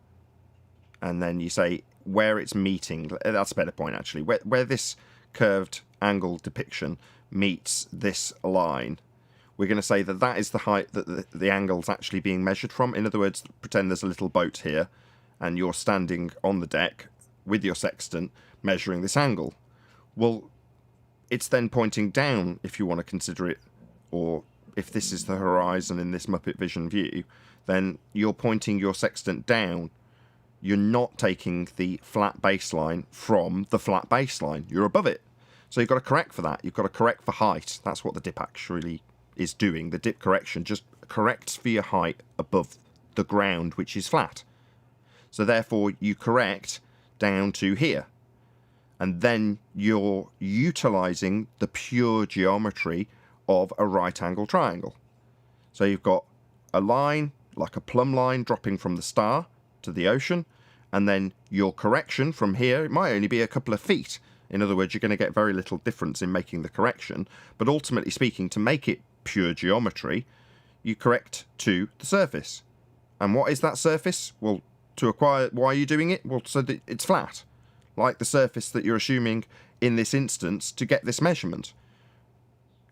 And then you say where it's meeting, that's a better point actually, where this curved angle depiction meets this line, we're going to say that is the height that the angle's actually being measured from. In other words, pretend there's a little boat here and you're standing on the deck with your sextant measuring this angle. Well, it's then pointing down if you want to consider it, or if this is the horizon in this Muppet Vision view, then you're pointing your sextant down. You're not taking the flat baseline from the flat baseline. You're above it. So you've got to correct for that. You've got to correct for height. That's what the dip actually is doing. The dip correction just corrects for your height above the ground, which is flat. So therefore you correct down to here, and then you're utilizing the pure geometry of a right angle triangle. So you've got a line like a plumb line dropping from the star to the ocean, and then your correction from here, it might only be a couple of feet. In other words, you're going to get very little difference in making the correction, but ultimately speaking, to make it pure geometry, you correct to the surface. And what is that surface? Well, to acquire, why are you doing it? Well, so that it's flat. like the surface that you're assuming in this instance, to get this measurement.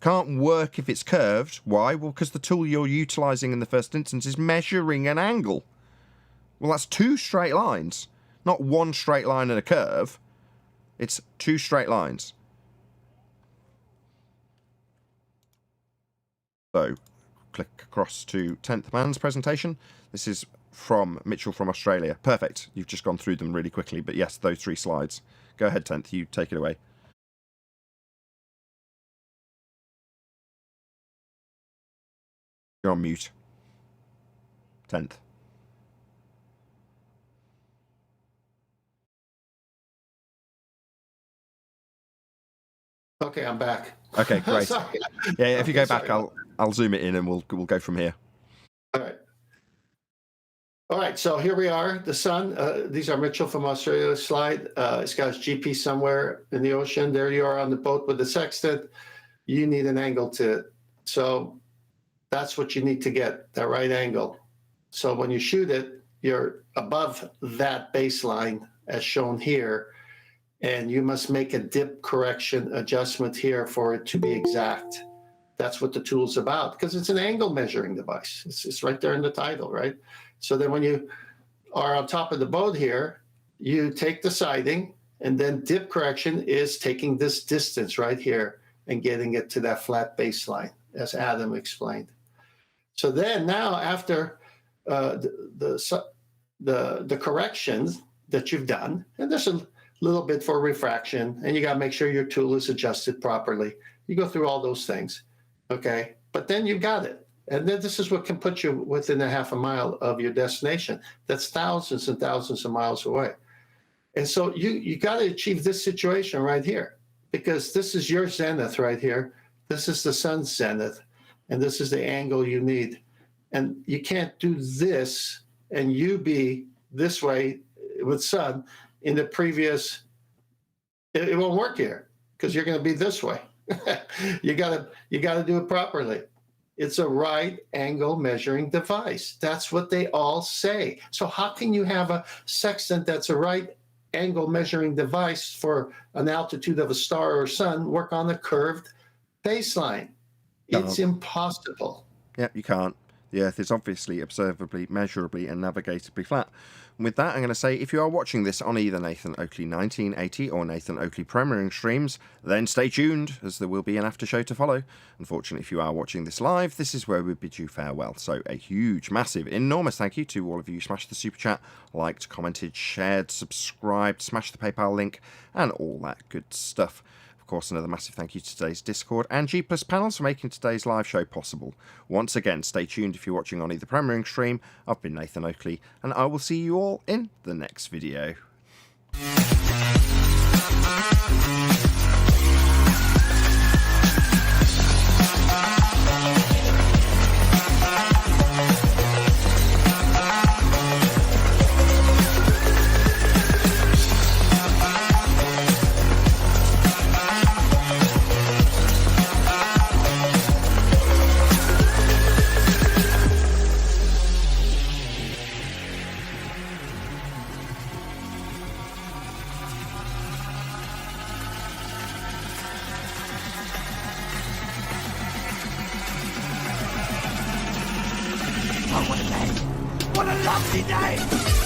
Can't work if it's curved. Why? Well, because the tool you're utilising in the first instance is measuring an angle. Well, that's two straight lines, not one straight line and a curve. It's two straight lines. So, click across to 10th Man's presentation. This is from Mitchell from Australia. Perfect. You've just gone through them really quickly, but yes, those 3 slides. Go ahead, 10th. You take it away. You're on mute. 10th. Okay, I'm back. Okay, great. Sorry. Yeah, if you Okay, go back, sorry. I'll zoom it in and we'll go from here. All right. All right, so here we are, the sun. These are Mitchell from Australia slide. It's got its GP somewhere in the ocean. There you are on the boat with the sextant. You need an angle so that's what you need to get, that right angle. So when you shoot it, you're above that baseline as shown here, and you must make a dip correction adjustment here for it to be exact. That's what the tool's about, because it's an angle measuring device. It's right there in the title, right? So then when you are on top of the boat here, you take the siding, and then dip correction is taking this distance right here and getting it to that flat baseline, as Adam explained. So then now after the corrections that you've done, and there's a little bit for refraction, and you got to make sure your tool is adjusted properly. You go through all those things, okay? But then you've got it. And then this is what can put you within a half a mile of your destination. That's thousands and thousands of miles away. And so you got to achieve this situation right here, because this is your zenith right here. This is the sun's zenith, and this is the angle you need. And you can't do this and you be this way with sun in the previous, it won't work here because you're going to be this way. you gotta do it properly. It's a right angle measuring device. That's what they all say. So how can you have a sextant that's a right angle measuring device for an altitude of a star or sun work on a curved baseline? It's impossible. Yeah, you can't. The Earth is obviously observably, measurably, and navigatably flat. And with that, I'm going to say, if you are watching this on either Nathan Oakley 1980 or Nathan Oakley premiering streams, then stay tuned, as there will be an after show to follow. Unfortunately, if you are watching this live, this is where we bid you farewell. So a huge, massive, enormous thank you to all of you who smashed the super chat, liked, commented, shared, subscribed, smashed the PayPal link, and all that good stuff. Of course, another massive thank you to today's Discord and G+ panels for making today's live show possible. Once again, stay tuned if you're watching on either premiering stream. I've been Nathan Oakley, and I will see you all in the next video. What a lovely day!